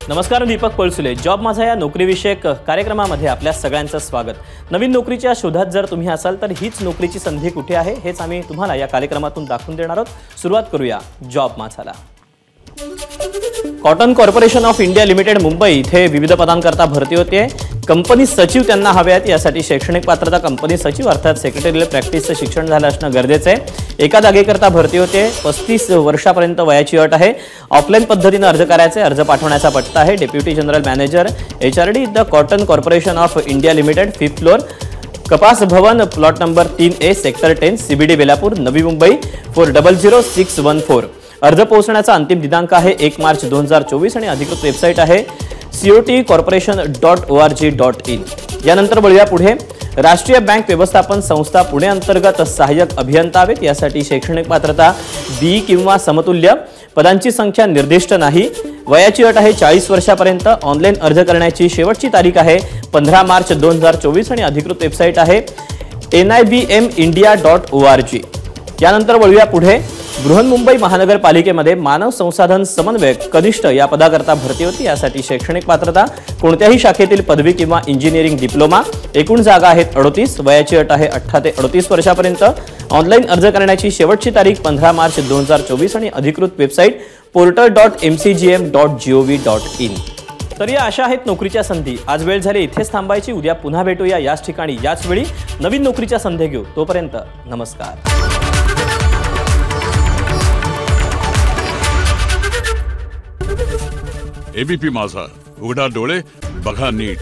नमस्कार, दीपक पळसुले जॉब माझा या नोकरीविषयक कार्यक्रमामध्ये आपल्या सगळ्यांचं स्वागत। नवीन नोकरीच्या शोधात जर तुम्ही असाल तर हीच नोकरीची संधी कुठे आहे हेच आम्ही तुम्हाला या कार्यक्रमातून दाखवून देणार आहोत। सुरुवात करूया जॉब माझाला। Cotton Corporation of India Limited Mumbai इथे विविध पदांकरता भरती होते। कंपनी सचिव त्यांना हवे आहेत। यासाठी शैक्षणिक पात्रता कंपनी सचिव अर्थात सेक्रेटरीयल प्रॅक्टिसचं शिक्षण झालं असणं गरजेचं आहे। एका जागेकरता भरती होते। 35 वर्षापर्यंत वयाची अट आहे। ऑफलाईन पद्धतीने अर्ज करायचे। अर्ज पाठवण्याचा पत्ता आहे deputy general manager HRD the Cotton Corporation of India Limited 5th floor Kapas Bhavan plot number 3A sector 10 CBD Belapur Navi Mumbai 400614। अर्ज पोहोचण्याचा अंतिम दिनांक आहे 1 मार्च 2024 आणि अधिकृत वेबसाईट आहे cotcorporation.org.in। यानंतर वळूया पुढे। राष्ट्रीय बँक व्यवस्थापन संस्था पुणे अंतर्गत सहाय्यक अभियंता आहेत। यासाठी शैक्षणिक पात्रता BE किंवा समतुल्य। पदांची संख्या निर्दिष्ट नाही। वयाची अट आहे 40 वर्षापर्यंत। ऑनलाईन अर्ज करण्याची शेवटची तारीख आहे 15 मार्च 2024 आणि अधिकृत वेबसाईट आहे nibmindia.org। यानंतर वळूया पुढे। बृहन्मुंबई महानगरपालिकेमध्ये मानव संसाधन समन्वयक कनिष्ठ या पदाकरता भरती होती। यासाठी शैक्षणिक पात्रता कोणत्याही शाखेतील पदवी किंवा इंजिनिअरिंग डिप्लोमा। एकूण जागा आहेत 38। वयाची अट आहे 18 ते 38 वर्षापर्यंत। ऑनलाईन अर्ज करण्याची शेवटची तारीख 15 मार्च 2024 आणि अधिकृत वेबसाईट portal.mcgm.gov.in। तर या अशा आहेत नोकरीच्या संधी। आज वेळ झाली इथेच थांबायची। उद्या पुन्हा भेटूया याच ठिकाणी याच वेळी नवीन नोकरीच्या संधी घेऊ। तोपर्यंत नमस्कार। ABP माझा, उघडा डोळे बघा नीट।